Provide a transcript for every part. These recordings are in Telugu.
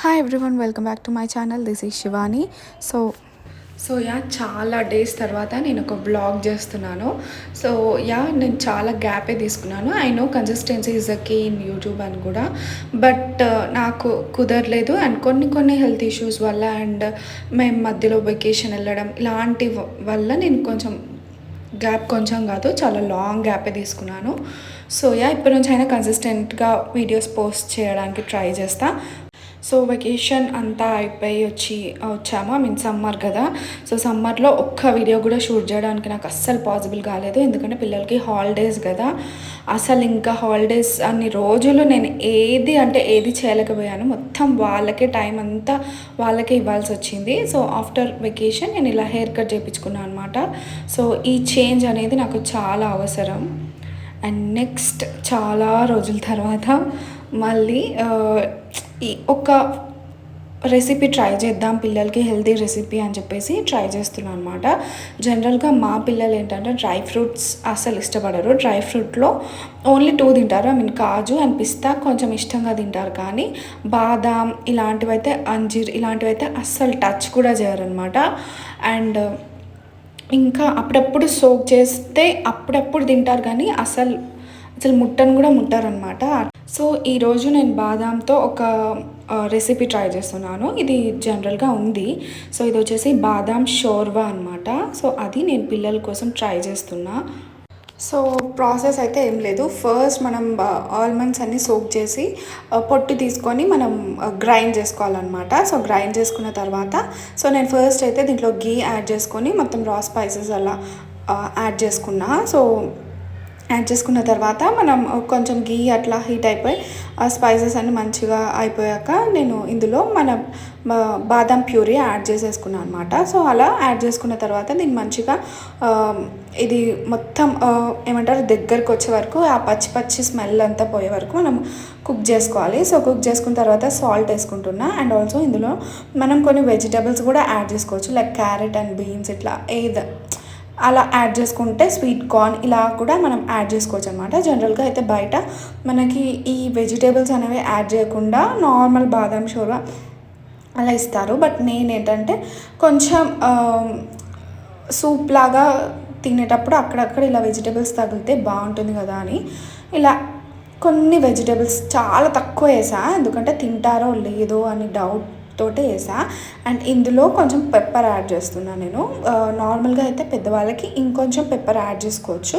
Hi everyone, welcome back to my channel. This is Shivani. So చాలా డేస్ తర్వాత నేను ఒక వ్లాగ్ చేస్తున్నాను. నేను చాలా గ్యాపే తీసుకున్నాను. I know consistency is a key in YouTube అని కూడా, బట్ నాకు కుదరలేదు. అండ్ కొన్ని హెల్త్ ఇష్యూస్ వల్ల అండ్ మేము మధ్యలో వెకేషన్ వెళ్ళడం ఇలాంటి వల్ల నేను గ్యాప్ కొంచెం కాదు, చాలా లాంగ్ గ్యాపే తీసుకున్నాను. ఇప్పటి నుంచి అయినా కన్సిస్టెంట్గా వీడియోస్ పోస్ట్ చేయడానికి ట్రై చేస్తా. వెకేషన్ అంతా అయిపోయి వచ్చాము. సమ్మర్ కదా. సమ్మర్లో ఒక్క వీడియో కూడా షూట్ చేయడానికి నాకు అస్సలు పాసిబుల్ కాలేదు. ఎందుకంటే పిల్లలకి హాలిడేస్ కదా. అసలు ఇంకా హాలిడేస్ అన్ని రోజులు నేను ఏది చేయలేకపోయాను. మొత్తం వాళ్ళకే టైం అంతా వాళ్ళకే ఇవ్వాల్సి వచ్చింది. ఆఫ్టర్ వెకేషన్ నేను ఇలా హెయిర్ కట్ చేయించుకున్నాను అనమాట. ఈ చేంజ్ అనేది నాకు చాలా అవసరం. అండ్ నెక్స్ట్ చాలా రోజుల తర్వాత మళ్ళీ ఒక రెసిపీ ట్రై చేద్దాం, పిల్లలకి హెల్తీ రెసిపీ అని చెప్పేసి ట్రై చేస్తున్నాను అనమాట. జనరల్గా మా పిల్లలు ఏంటంటే డ్రై ఫ్రూట్స్ అస్సలు ఇష్టపడరు. డ్రై ఫ్రూట్లో ఓన్లీ 2 తింటారు. కాజు అండ్ పిస్తా కొంచెం ఇష్టంగా తింటారు, కానీ బాదాం ఇలాంటివైతే, అంజీర్ ఇలాంటివైతే అస్సలు టచ్ కూడా చేయరు అనమాట. అండ్ ఇంకా అప్పుడప్పుడు సోక్ చేస్తే అప్పుడప్పుడు తింటారు, కానీ అసలు ముట్టను కూడా ముట్టారనమాట. ఈరోజు నేను బాదాంతో ఒక రెసిపీ ట్రై చేస్తున్నాను. ఇది జనరల్గా ఉంది. ఇది వచ్చేసి బాదాం షోర్వా అనమాట. అది నేను పిల్లల కోసం ట్రై చేస్తున్నా. ప్రాసెస్ అయితే ఏం లేదు. ఫస్ట్ మనం ఆల్మండ్స్ అన్నీ సోక్ చేసి పొట్టు తీసుకొని మనం గ్రైండ్ చేసుకోవాలన్నమాట. గ్రైండ్ చేసుకున్న తర్వాత నేను ఫస్ట్ అయితే దీంట్లో గీ యాడ్ చేసుకొని మొత్తం రా స్పైసెస్ అలా యాడ్ చేసుకున్న తర్వాత మనం కొంచెం గీ అట్లా హీట్ అయిపోయి ఆ స్పైసెస్ అన్నీ మంచిగా అయిపోయాక నేను ఇందులో బాదం ప్యూరీ యాడ్ చేసేసుకున్నాను అనమాట. అలా యాడ్ చేసుకున్న తర్వాత దీన్ని మంచిగా ఇది మొత్తం ఏమంటారు దగ్గరకు వచ్చే వరకు, ఆ పచ్చి స్మెల్ అంతా పోయే వరకు మనం కుక్ చేసుకోవాలి. కుక్ చేసుకున్న తర్వాత సాల్ట్ వేసుకుంటున్నా. అండ్ ఆల్సో ఇందులో మనం కొన్ని వెజిటబుల్స్ కూడా యాడ్ చేసుకోవచ్చు, లైక్ క్యారెట్ అండ్ బీన్స్ ఇట్లా అలా యాడ్ చేసుకుంటే, స్వీట్ కార్న్ ఇలా కూడా మనం యాడ్ చేసుకోవచ్చు అనమాట. జనరల్గా అయితే బయట మనకి ఈ వెజిటేబుల్స్ అనేవి యాడ్ చేయకుండా నార్మల్ బాదం షోర్వా అలా ఇస్తారు. బట్ నేనేంటంటే కొంచెం సూప్ లాగా తినేటప్పుడు అక్కడక్కడ ఇలా వెజిటేబుల్స్ తగిలితే బాగుంటుంది కదా అని ఇలా కొన్ని వెజిటేబుల్స్ చాలా తక్కువ వేసా, ఎందుకంటే తింటారో లేదో అని డౌట్ తోటే వేసా. అండ్ ఇందులో కొంచెం పెప్పర్ యాడ్ చేస్తున్నాను నేను. నార్మల్గా అయితే పెద్దవాళ్ళకి ఇంకొంచెం పెప్పర్ యాడ్ చేసుకోవచ్చు,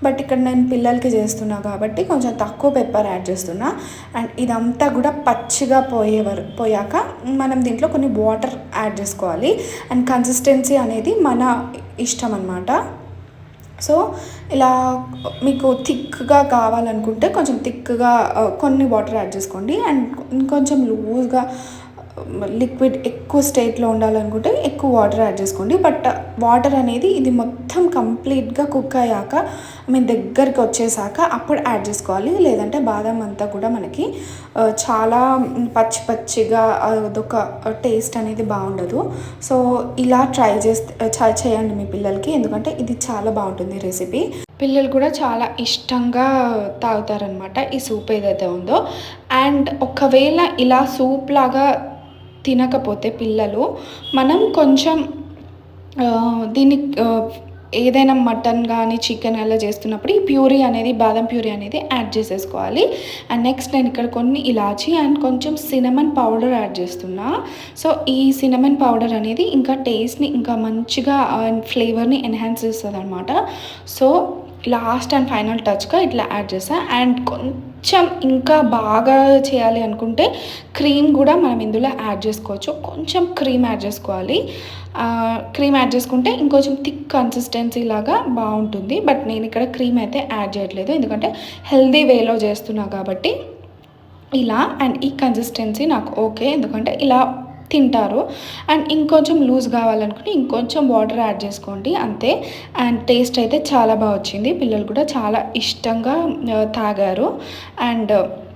బట్ ఇక్కడ నేను పిల్లలకి చేస్తున్నా కాబట్టి కొంచెం తక్కువ పెప్పర్ యాడ్ చేస్తున్నా. అండ్ ఇదంతా కూడా పచ్చిగా పోయాక మనం దీంట్లో కొన్ని వాటర్ యాడ్ చేసుకోవాలి. అండ్ కన్సిస్టెన్సీ అనేది మన ఇష్టం అన్నమాట. ఇలా మీకు థిక్గా కావాలనుకుంటే కొంచెం థిక్గా కొన్ని వాటర్ యాడ్ చేసుకోండి. అండ్ ఇంకొంచెం లూజ్గా లిక్విడ్ ఎక్కువ స్టేట్లో ఉండాలనుకుంటే ఎక్కువ వాటర్ యాడ్ చేసుకోండి. బట్ వాటర్ అనేది ఇది మొత్తం కంప్లీట్గా కుక్ అయ్యాక దగ్గరికి వచ్చేసాక అప్పుడు యాడ్ చేసుకోవాలి. లేదంటే బాదం అంతా కూడా మనకి చాలా పచ్చిగా అదొక టేస్ట్ అనేది బాగుండదు. ఇలా ట్రై చేయండి మీ పిల్లలకి, ఎందుకంటే ఇది చాలా బాగుంటుంది రెసిపీ. పిల్లలు కూడా చాలా ఇష్టంగా తాగుతారనమాట ఈ సూప్ ఏదైతే ఉందో. అండ్ ఒకవేళ ఇలా సూప్ లాగా తినకపోతే పిల్లలు, మనం కొంచెం దీన్ని ఏదైనా మటన్ కానీ చికెన్ అలా చేస్తున్నప్పుడు ఈ ప్యూరీ అనేది, బాదం ప్యూరీ అనేది యాడ్ చేసేసుకోవాలి. అండ్ నెక్స్ట్ నేను ఇక్కడ కొన్ని ఇలాచి అండ్ కొంచెం సినమన్ పౌడర్ యాడ్ చేస్తున్నా. ఈ సినమన్ పౌడర్ అనేది ఇంకా టేస్ట్ని ఇంకా మంచిగా అండ్ ఫ్లేవర్ని ఎన్హాన్స్ చేస్తుంది అనమాట. లాస్ట్ అండ్ ఫైనల్ టచ్గా ఇట్లా యాడ్ చేసా. అండ్ కొంచెం ఇంకా బాగా చేయాలి అనుకుంటే క్రీమ్ కూడా మనం ఇందులో యాడ్ చేసుకోవచ్చు. కొంచెం క్రీమ్ యాడ్ చేసుకోవాలి. క్రీమ్ యాడ్ చేసుకుంటే ఇంకొంచెం థిక్ కన్సిస్టెన్సీ లాగా బాగుంటుంది. బట్ నేను ఇక్కడ క్రీమ్ అయితే యాడ్ చేయట్లేదు, ఎందుకంటే హెల్దీ వేలో చేస్తున్నా కాబట్టి ఇలా. అండ్ ఈ కన్సిస్టెన్సీ నాకు ఓకే, ఎందుకంటే ఇలా తింటారు. అండ్ ఇంకొంచెం లూజ్ కావాలనుకుంటే ఇంకొంచెం వాటర్ యాడ్ చేసుకోండి, అంతే. అండ్ టేస్ట్ అయితే చాలా బాగా వచ్చింది. పిల్లలు కూడా చాలా ఇష్టంగా తాగారు. అండ్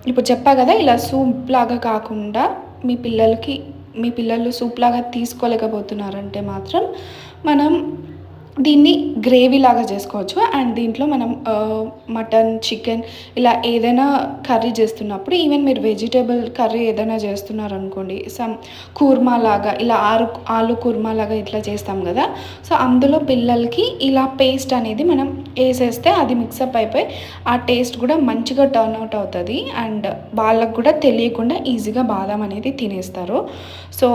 ఇప్పుడు చెప్పా కదా, ఇలా సూప్ లాగా కాకుండా మీ పిల్లలు సూప్ లాగా తీసుకోలేకపోతున్నారంటే మాత్రం మనం దీన్ని గ్రేవీ లాగా చేసుకోవచ్చు. అండ్ దీంట్లో మనం మటన్, చికెన్ ఇలా ఏదైనా కర్రీ చేస్తున్నప్పుడు, ఈవెన్ మీరు వెజిటేబుల్ కర్రీ ఏదైనా చేస్తున్నారనుకోండి, సమ్ కుర్మా లాగా ఇలా ఆలు కుర్మా లాగా ఇట్లా చేస్తాం కదా, సో అందులో పిల్లలకి ఇలా పేస్ట్ అనేది మనం వేసేస్తే అది మిక్సప్ అయిపోయి ఆ టేస్ట్ కూడా మంచిగా టర్న్ అవుట్ అవుతుంది. అండ్ వాళ్ళకు కూడా తెలియకుండా ఈజీగా బాదం అనేది తినేస్తారు. సో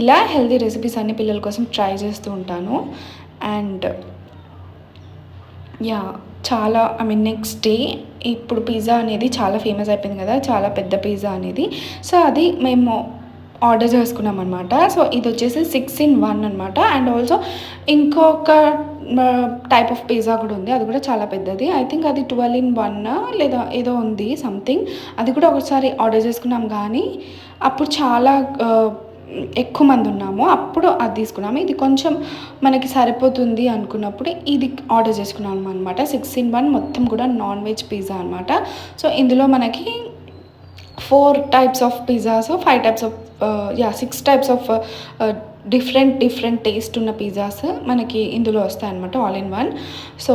ఇలా హెల్తీ రెసిపీస్ అన్ని పిల్లల కోసం ట్రై చేస్తూ ఉంటాను. అండ్ యా చాలా నెక్స్ట్ డే ఇప్పుడు పిజ్జా అనేది చాలా ఫేమస్ అయిపోయింది కదా, చాలా పెద్ద పిజ్జా అనేది. సో అది మేము ఆర్డర్ చేసుకున్నాం అనమాట. సో ఇది వచ్చేసి 6 in 1 అనమాట. అండ్ ఆల్సో ఇంకొక టైప్ ఆఫ్ పిజ్జా కూడా ఉంది, అది కూడా చాలా పెద్దది. ఐ థింక్ అది 12 in 1 లేదా ఏదో ఉంది సంథింగ్. అది కూడా ఒకసారి ఆర్డర్ చేసుకున్నాం, కానీ అప్పుడు చాలా ఎక్కువ మంది ఉన్నాము, అప్పుడు అది తీసుకున్నాము. ఇది కొంచెం మనకి సరిపోతుంది అనుకున్నప్పుడు ఇది ఆర్డర్ చేసుకున్నాము అనమాట. 6 in 1 మొత్తం కూడా నాన్ వెజ్ పిజ్జా అనమాట. సో ఇందులో మనకి 4 types of pizzas, 5 types of 6 types of different taste ఉన్న పిజ్జాస్ మనకి ఇందులో వస్తాయి అనమాట, ఆల్ ఇన్ వన్. సో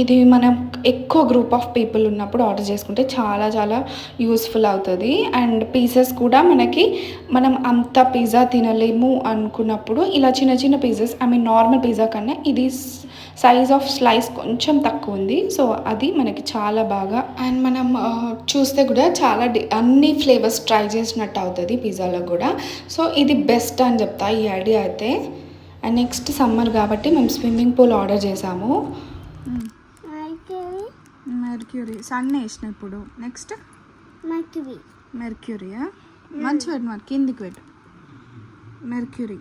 ఇది మనం ఎక్కువ గ్రూప్ ఆఫ్ పీపుల్ ఉన్నప్పుడు ఆర్డర్ చేసుకుంటే చాలా చాలా యూస్ఫుల్ అవుతుంది. అండ్ పీసెస్ కూడా మనం అంత పిజ్జా తినలేము అనుకున్నప్పుడు ఇలా చిన్న చిన్న పీసెస్, నార్మల్ పిజ్జా కన్నా ఇది సైజ్ ఆఫ్ స్లైస్ కొంచెం తక్కువ ఉంది. సో అది మనకి చాలా బాగా, అండ్ మనం చూస్తే కూడా చాలా అన్ని ఫ్లేవర్స్ ట్రై చేసినట్టు అవుతుంది పిజ్జాలో కూడా. సో ఇది బెస్ట్ అని చెప్తా ఈ ఐడియా అయితే. అండ్ నెక్స్ట్ సమ్మర్ కాబట్టి మేము స్విమ్మింగ్ పూల్ ఆర్డర్ చేసాము. మెర్క్యూరీ సన్ వేసిన ఇప్పుడు. నెక్స్ట్ మెర్క్యూరీయా, మంచి పెట్టు, మరి కిందికి పెట్టు. మెర్క్యూరీ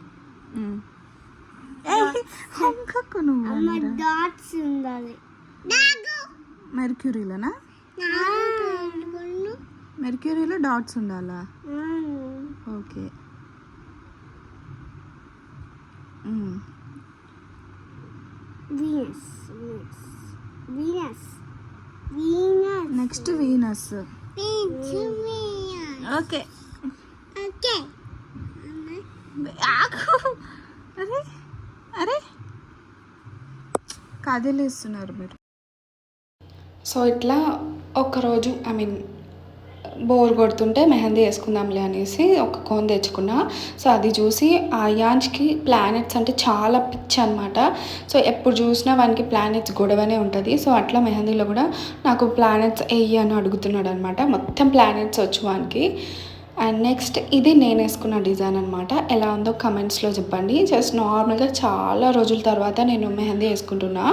మెర్క్యూరీలోనా? మెర్క్యూరీలో డాట్స్ ఉండాలా? ఓకే. Next Venus. ఓకే. అరే అరే కదిలిస్తున్నారు మీరు. సో ఇట్లా ఒకరోజు బోర్ కొడుతుంటే మెహందీ వేసుకుందాంలే అనేసి ఒక కోన్ తెచ్చుకున్నా. సో అది చూసి ఆ యాంచ్కి ప్లానెట్స్ అంటే చాలా పిచ్చి అనమాట. సో ఎప్పుడు చూసినా వానికి ప్లానెట్స్ గొడవనే ఉంటుంది. సో అట్లా మెహందీలో కూడా నాకు ప్లానెట్స్ వేయి అని అడుగుతున్నాడు అనమాట. మొత్తం ప్లానెట్స్ వచ్చు వానికి. అండ్ నెక్స్ట్ ఇది నేను వేసుకున్న డిజైన్ అనమాట. ఎలా ఉందో కమెంట్స్లో చెప్పండి. జస్ట్ నార్మల్గా చాలా రోజుల తర్వాత నేను మెహందీ వేసుకుంటున్నా.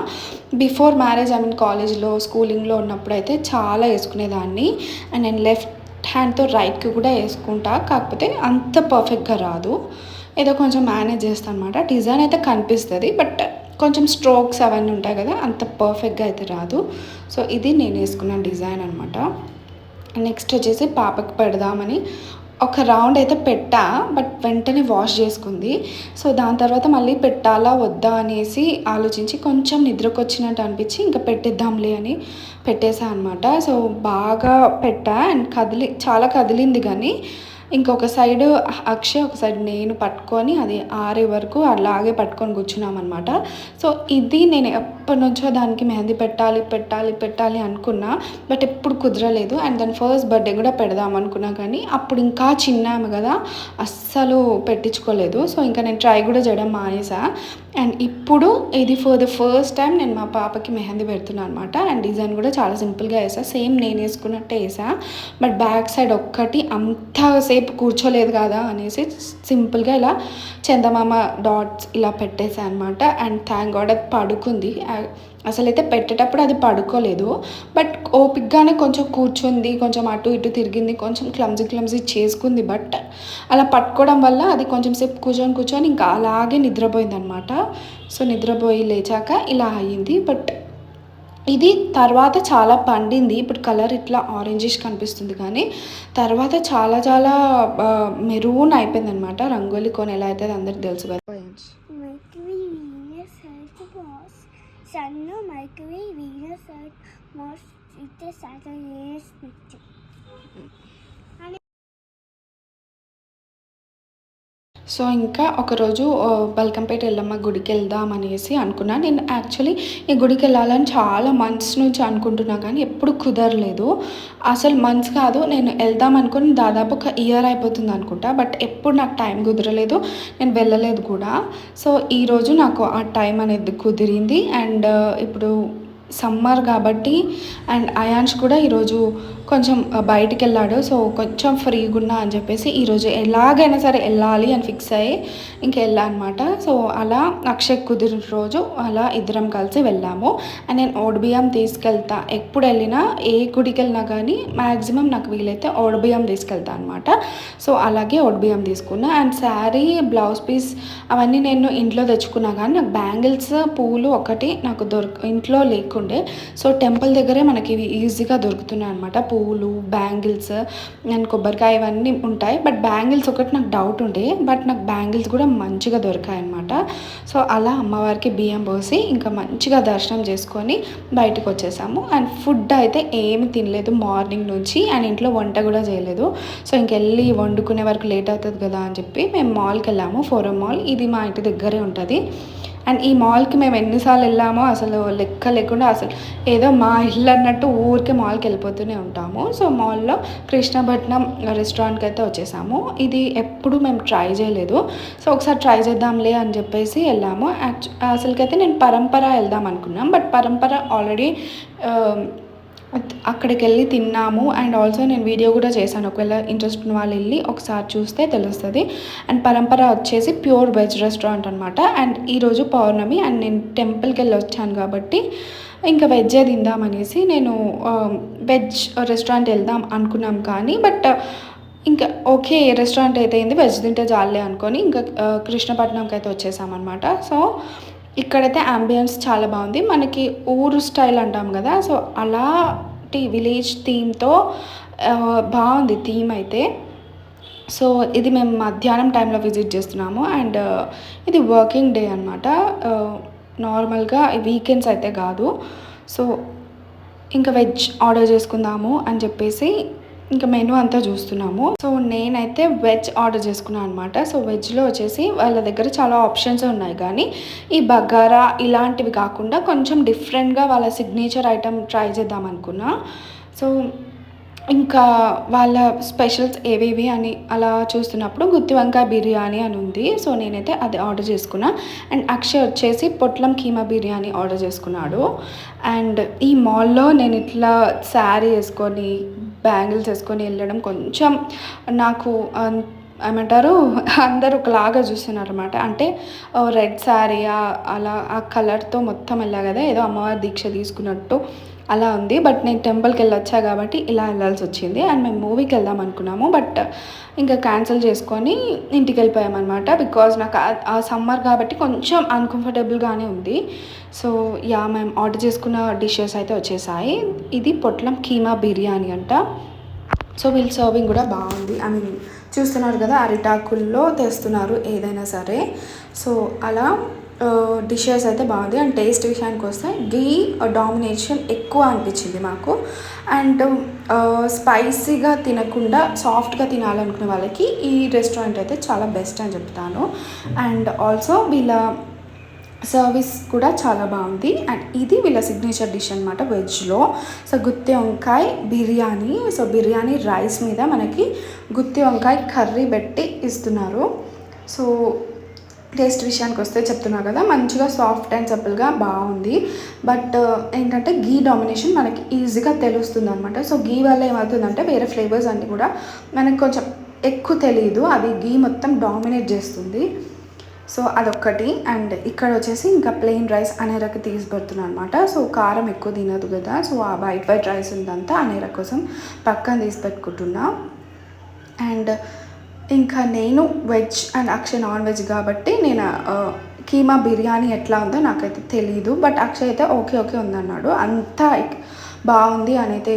బిఫోర్ మ్యారేజ్ కాలేజ్లో స్కూలింగ్లో ఉన్నప్పుడు అయితే చాలా వేసుకునేదాన్ని. అండ్ నేను లెఫ్ట్ హ్యాండ్తో రైట్కి కూడా వేసుకుంటా, కాకపోతే అంత పర్ఫెక్ట్గా రాదు, ఏదో కొంచెం మేనేజ్ చేస్తాను అనమాట. డిజైన్ అయితే కనిపిస్తుంది, బట్ కొంచెం స్ట్రోక్స్ అవన్నీ ఉంటాయి కదా, అంత పర్ఫెక్ట్గా అయితే రాదు. సో ఇది నేను వేసుకున్న డిజైన్ అనమాట. నెక్స్ట్ వచ్చేసి పాపకి పెడదామని ఒక రౌండ్ అయితే పెట్టా, బట్ వెంటనే వాష్ చేసుకుంది. సో దాని తర్వాత మళ్ళీ పెట్టాలా వద్దా అనేసి ఆలోచించి కొంచెం నిద్రకొచ్చినట్టు అనిపించి ఇంకా పెట్టేద్దాంలే అని పెట్టేసా అనమాట. సో బాగా పెట్టా అండ్ చాలా కదిలింది, కానీ ఇంకొక సైడ్ అక్షయ్ ఒక సైడ్ నేను పట్టుకొని అది ఆరే వరకు అలాగే పట్టుకొని కూర్చున్నాం అనమాట. సో ఇది నేను ఎప్పటి నుంచో దానికి మెహందీ పెట్టాలి అనుకున్నా, బట్ ఎప్పుడు కుదరలేదు. అండ్ దాని ఫస్ట్ బర్త్డే కూడా పెడదాం అనుకున్నా, కానీ అప్పుడు ఇంకా చిన్నాము కదా, అస్సలు పెట్టించుకోలేదు. సో ఇంకా నేను ట్రై కూడా చేయడం మానేసా. అండ్ ఇప్పుడు ఇది ఫర్ ద ఫస్ట్ టైం నేను మా పాపకి మెహందీ పెడుతున్నాను అనమాట. అండ్ డిజైన్ కూడా చాలా సింపుల్గా వేసా, సేమ్ నేను వేసుకున్నట్టే వేసా. బట్ బ్యాక్ సైడ్ ఒక్కటి అంతసేపు కూర్చోలేదు కదా అనేసి సింపుల్గా ఇలా చందమామ డాట్స్ ఇలా పెట్టేసా అనమాట. అండ్ థ్యాంక్ గాడ్ అది పడుకుంది. అసలైతే పెట్టేటప్పుడు అది పడుకోలేదు, బట్ ఓపిక్గానే కొంచెం కూర్చుంది, కొంచెం అటు ఇటు తిరిగింది, కొంచెం క్లమ్జీ చేసుకుంది. బట్ అలా పట్టుకోవడం వల్ల అది కొంచెం సేపు కూర్చొని ఇంకా అలాగే నిద్రపోయింది అనమాట. సో నిద్రపోయి లేచాక ఇలా అయ్యింది. బట్ ఇది తర్వాత చాలా పండింది. ఇప్పుడు కలర్ ఇట్లా ఆరెంజిష్ కనిపిస్తుంది, కానీ తర్వాత చాలా చాలా మెరూన్ అయిపోయింది అనమాట. రంగోలీ కోన్ ఎలా అవుతుంది అందరికి తెలుసు కదా. సన్ను మైక్రోవే వీనస్ మార్స్ ఇతే సాటర్న్ సో ఇంకా ఒకరోజు బల్కంపేట ఎల్లమ్మ గుడికి వెళ్దాం అనేసి అనుకున్నా. నేను యాక్చువల్లీ ఈ గుడికి వెళ్ళాలని చాలా మంత్స్ నుంచి అనుకుంటున్నా కానీ ఎప్పుడు కుదరలేదు. అసలు మంత్స్ కాదు, నేను వెళ్దాం అనుకుని దాదాపు ఒక ఇయర్ అయిపోతుంది అనుకుంటా. బట్ ఎప్పుడు నాకు టైం కుదరలేదు, నేను వెళ్ళలేదు కూడా. సో ఈరోజు నాకు ఆ టైం అనేది కుదిరింది. అండ్ ఇప్పుడు సమ్మర్ కాబట్టి అండ్ అయాన్ష్ కూడా ఈరోజు కొంచెం బయటికి వెళ్ళాడు. సో కొంచెం ఫ్రీగా ఉన్నా అని చెప్పేసి ఈరోజు ఎలాగైనా సరే వెళ్ళాలి అని ఫిక్స్ అయ్యి ఇంక వెళ్ళా అనమాట. సో అలా అక్షయ్ కుదిరిన రోజు అలా ఇద్దరం కలిసి వెళ్ళాము. అండ్ నేను ఓడిబియ్యం తీసుకెళ్తా, ఎప్పుడు వెళ్ళినా ఏ గుడికి వెళ్ళినా కానీ మ్యాక్సిమం నాకు వీలైతే ఓడిబియ్యం తీసుకెళ్తా అనమాట. సో అలాగే ఓడిబియ్యం తీసుకున్నా. అండ్ శారీ, బ్లౌజ్ పీస్ అవన్నీ నేను ఇంట్లో తెచ్చుకున్నా కానీ నాకు బ్యాంగిల్స్, పూలు ఒకటి నాకు ఇంట్లో లేకుండే. సో టెంపుల్ దగ్గరే మనకి ఇవి ఈజీగా దొరుకుతున్నాయి అనమాట. పూలు, బ్యాంగిల్స్ అండ్ కొబ్బరికాయ ఇవన్నీ ఉంటాయి. బట్ బ్యాంగిల్స్ ఒకటి నాకు డౌట్ ఉండే, బట్ నాకు బ్యాంగిల్స్ కూడా మంచిగా దొరికాయి అనమాట. సో అలా అమ్మవారికి బియ్యం పోసి ఇంకా మంచిగా దర్శనం చేసుకొని బయటకు వచ్చేసాము. అండ్ ఫుడ్ అయితే ఏమి తినలేదు మార్నింగ్ నుంచి, అండ్ ఇంట్లో వంట కూడా చేయలేదు. సో ఇంకెళ్ళి వండుకునే వరకు లేట్ అవుతుంది కదా అని చెప్పి మేము మాల్కి వెళ్ళాము. ఫోరం మాల్, ఇది మా ఇంటి దగ్గరే ఉంటుంది. అండ్ ఈ మాల్కి మేము ఎన్నిసార్లు వెళ్ళామో అసలు లెక్క లేకుండా, అసలు ఏదో మా ఇల్లు అన్నట్టు ఊరికే మాల్కి వెళ్ళిపోతూనే ఉంటాము. సో మాల్లో కృష్ణపట్నం రెస్టారెంట్కి అయితే వచ్చేసాము. ఇది ఎప్పుడు మేము ట్రై చేయలేదు. సో ఒకసారి ట్రై చేద్దాంలే అని చెప్పేసి వెళ్ళాము. అసలుకైతే నేను పరంపర వెళ్దాం అనుకున్నాం, బట్ పరంపర ఆల్రెడీ అక్కడికి వెళ్ళి తిన్నాము. అండ్ ఆల్సో నేను వీడియో కూడా చేశాను, ఒకవేళ ఇంట్రెస్ట్ ఉన్న వాళ్ళు వెళ్ళి ఒకసారి చూస్తే తెలుస్తుంది. అండ్ పరంపర వచ్చేసి ప్యూర్ వెజ్ రెస్టారెంట్ అనమాట. అండ్ ఈరోజు పౌర్ణమి అండ్ నేను టెంపుల్కి వెళ్ళి వచ్చాను కాబట్టి ఇంకా వెజ్జే తిందామనేసి నేను వెజ్ రెస్టారెంట్ వెళ్దాం అనుకున్నాం. కానీ బట్ ఇంకా ఓకే, ఏ రెస్టారెంట్ అయితే అయింది, వెజ్ తింటే చాలే అనుకొని ఇంకా కృష్ణపట్నంకి అయితే వచ్చేసామన్నమాట. సో ఇక్కడైతే అంబియన్స్ చాలా బాగుంది. మనకి ఊరు స్టైల్ అంటాం కదా, సో అలాంటి విలేజ్ థీమ్తో బాగుంది థీమ్ అయితే. సో ఇది మేము మధ్యాహ్నం టైంలో విజిట్ చేస్తున్నాము. అండ్ ఇది వర్కింగ్ డే అనమాట, నార్మల్గా వీకెండ్స్ అయితే కాదు. సో ఇంకా వెజ్ ఆర్డర్ చేసుకుందాము అని చెప్పేసి ఇంకా మెనూ అంతా చూస్తున్నాము. సో నేనైతే వెజ్ ఆర్డర్ చేసుకున్నాను అనమాట. సో వెజ్లో వచ్చేసి వాళ్ళ దగ్గర చాలా ఆప్షన్స్ ఉన్నాయి, కానీ ఈ బగారా ఇలాంటివి కాకుండా కొంచెం డిఫరెంట్గా వాళ్ళ సిగ్నేచర్ ఐటమ్ ట్రై చేద్దాం అనుకున్నా. సో ఇంకా వాళ్ళ స్పెషల్స్ ఏవేవి అని అలా చూస్తున్నప్పుడు గుత్తి వంకాయ బిర్యానీ అని ఉంది. సో నేనైతే అది ఆర్డర్ చేసుకున్నా. అండ్ అక్షయ్ వచ్చేసి పొట్లం కీమా బిర్యానీ ఆర్డర్ చేసుకున్నాడు. అండ్ ఈ మాల్లో నేను ఇట్లా శారీ వేసుకొని బ్యాంగిల్స్ వేసుకొని వెళ్ళడం కొంచెం నాకు ఏమంటారు, అందరూ ఒకలాగా చూస్తున్నారు అనమాట. అంటే రెడ్ శారీ అలా ఆ కలర్తో మొత్తం వెళ్ళా కదా, ఏదో అమ్మవారి దీక్ష తీసుకున్నట్టు అలా ఉంది. బట్ నేను టెంపుల్కి వెళ్ళి వచ్చా కాబట్టి ఇలా వెళ్ళాల్సి వచ్చింది. అండ్ మేము మూవీకి వెళ్దాం అనుకున్నాము, బట్ ఇంకా క్యాన్సిల్ చేసుకొని ఇంటికి వెళ్ళిపోయామన్నమాట. బికాజ్ నాకు ఆ సమ్మర్ కాబట్టి కొంచెం అన్కంఫర్టబుల్గానే ఉంది. సో యా, మేము ఆర్డర్ చేసుకున్న డిషెస్ అయితే వచ్చేసాయి. ఇది పొట్లం కీమా బిర్యానీ అంట. సో వీళ్ళ సర్వింగ్ కూడా బాగుంది. ఐ మీన్ చూస్తున్నారు కదా, అరిటాకుల్లో తెస్తున్నారు ఏదైనా సరే. సో అలా డిషెస్ అయితే బాగుంది. అండ్ టేస్ట్ విషయానికి వస్తే గీ డామినేషన్ ఎక్కువ అనిపించింది మాకు. అండ్ స్పైసీగా తినకుండా సాఫ్ట్గా తినాలనుకునే వాళ్ళకి ఈ రెస్టారెంట్ అయితే చాలా బెస్ట్ అని చెప్తాను. అండ్ ఆల్సో వీళ్ళ సర్వీస్ కూడా చాలా బాగుంది. అండ్ ఇది వీళ్ళ సిగ్నేచర్ డిష్ అనమాట వెజ్లో. సో గుత్తి వంకాయ బిర్యానీ. సో బిర్యానీ రైస్ మీద మనకి గుత్తి వంకాయ కర్రీ పెట్టి ఇస్తున్నారు. సో టేస్ట్ విషయానికి వస్తే చెప్తున్నా కదా, మంచిగా సాఫ్ట్ అండ్ సపుల్గా బాగుంది. బట్ ఏంటంటే గీ డామినేషన్ మనకి ఈజీగా తెలుస్తుంది అనమాట. సో గీ వల్ల ఏమవుతుందంటే వేరే ఫ్లేవర్స్ అన్నీ కూడా మనకి కొంచెం ఎక్కువ తెలియదు, అది గీ మొత్తం డామినేట్ చేస్తుంది. సో అదొక్కటి. అండ్ ఇక్కడ వచ్చేసి ఇంకా ప్లెయిన్ రైస్ అనేరకి తీసి పెడుతున్నాను అనమాట. సో కారం ఎక్కువ తినదు కదా, సో ఆ వైట్ రైస్ ఉందంతా అనేర కోసం పక్కన తీసి పెట్టుకుంటున్నా. అండ్ ఇంకా నేను veg and Akshay non veg కాబట్టి నేను కీమా బిర్యానీ ఎట్లా ఉందో నాకైతే తెలీదు. బట్ అక్షయ్ అయితే ఓకే ఉందన్నాడు. అంతా బాగుంది అని అయితే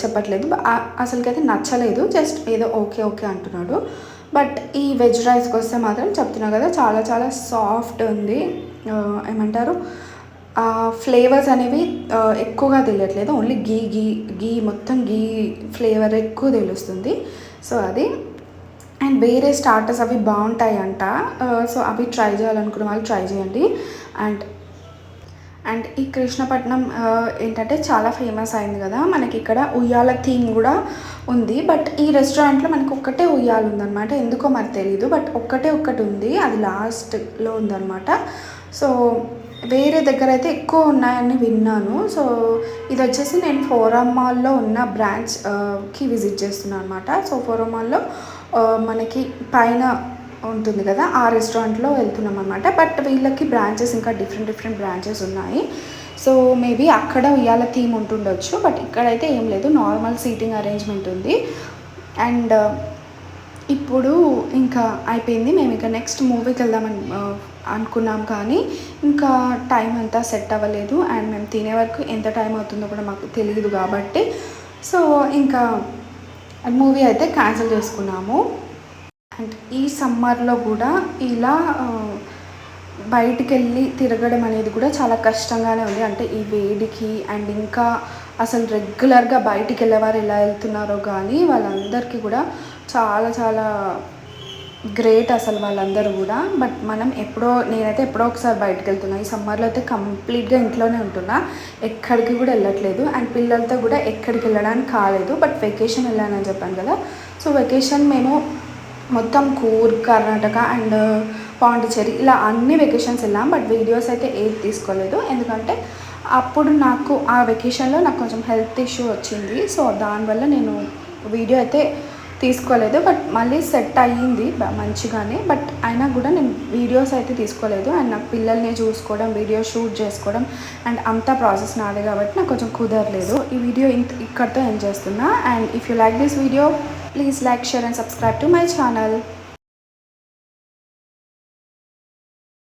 చెప్పట్లేదు, అసలుకైతే నచ్చలేదు, జస్ట్ ఏదో ఓకే అంటున్నాడు. బట్ ఈ వెజ్ రైస్కి వస్తే మాత్రం చెప్తున్నా కదా, చాలా చాలా సాఫ్ట్ ఉంది. ఏమంటారు, ఫ్లేవర్స్ అనేవి ఎక్కువగా తెలియట్లేదు, ఓన్లీ గీ మొత్తం గీ ఫ్లేవర్ ఎక్కువ తెలుస్తుంది. సో అది. అండ్ వేరే స్టార్టర్స్ అవి బాగుంటాయి అంట. సో అవి ట్రై చేయాలనుకున్న వాళ్ళు ట్రై చేయండి. అండ్ అండ్ ఈ కృష్ణపట్నం ఏంటంటే చాలా ఫేమస్ అయింది కదా, మనకి ఇక్కడ ఉయ్యాల థీమ్ కూడా ఉంది. బట్ ఈ రెస్టారెంట్లో మనకు ఒక్కటే ఉయ్యాల ఉందన్నమాట, ఎందుకో మరి తెలీదు. బట్ ఒక్కటి ఉంది, అది లాస్ట్లో ఉందన్నమాట. సో వేరే దగ్గర అయితే ఎక్కువ ఉన్నాయని విన్నాను. సో ఇది వచ్చేసి నేను ఫోరం మాల్లో ఉన్న బ్రాంచ్కి విజిట్ చేస్తున్నాను అనమాట. సో ఫోరం మాల్లో మనకి పైన ఉంటుంది కదా, ఆ రెస్టారెంట్లో వెళ్తున్నాం అనమాట. బట్ వీళ్ళకి బ్రాంచెస్ ఇంకా డిఫరెంట్ బ్రాంచెస్ ఉన్నాయి. సో మేబీ అక్కడ ఉయ్యాల థీమ్ ఉంటుండొచ్చు. బట్ ఇక్కడైతే ఏం లేదు, నార్మల్ సీటింగ్ అరేంజ్మెంట్ ఉంది. అండ్ ఇప్పుడు ఇంకా అయిపోయింది, మేము ఇంకా నెక్స్ట్ మూవీకి వెళ్దామని అనుకున్నాం, కానీ ఇంకా టైం అంతా సెట్ అవ్వలేదు. అండ్ మేము తినే వరకు ఎంత టైం అవుతుందో కూడా మాకు తెలియదు కాబట్టి సో ఇంకా మూవీ అయితే క్యాన్సిల్ చేసుకున్నాము. అండ్ ఈ సమ్మర్లో కూడా ఇలా బయటికి వెళ్ళి తిరగడం అనేది కూడా చాలా కష్టంగానే ఉంది. అంటే ఈ వేడికి అండ్ ఇంకా అసలు రెగ్యులర్గా బయటికి వెళ్ళేవారు ఎలా వెళ్తున్నారో కానీ వాళ్ళందరికీ కూడా చాలా గ్రేట్ అసలు వాళ్ళందరూ కూడా. బట్ నేనైతే ఎప్పుడో ఒకసారి బయటకు వెళ్తున్నా. ఈ సమ్మర్లో అయితే కంప్లీట్గా ఇంట్లోనే ఉంటున్నా, ఎక్కడికి కూడా వెళ్ళట్లేదు. అండ్ పిల్లలతో కూడా ఎక్కడికి వెళ్ళడానికి కాలేదు. బట్ వెకేషన్ వెళ్ళానని చెప్పాను కదా, సో వెకేషన్ మేము మొత్తం కూర్గ్, కర్ణాటక అండ్ పాండిచ్చేరి ఇలా అన్ని వెకేషన్స్ వెళ్ళాం. బట్ వీడియోస్ అయితే ఏది తీసుకోలేదు, ఎందుకంటే అప్పుడు నాకు ఆ వెకేషన్లో నాకు కొంచెం హెల్త్ ఇష్యూ వచ్చింది. సో దానివల్ల నేను వీడియో అయితే తీసుకోలేదు. బట్ మళ్ళీ సెట్ అయ్యింది మంచిగానే. బట్ అయినా కూడా నేను వీడియోస్ అయితే తీసుకోలేదు. అండ్ నాకు పిల్లల్ని చూసుకోవడం, వీడియో షూట్ చేసుకోవడం అండ్ అంత ప్రాసెస్ నాదే కాబట్టి నాకు కొంచెం కుదరలేదు. ఈ వీడియో ఇక్కడితో ఎండ్ చేస్తున్నా. And if you like this video, please like, share and subscribe to my channel.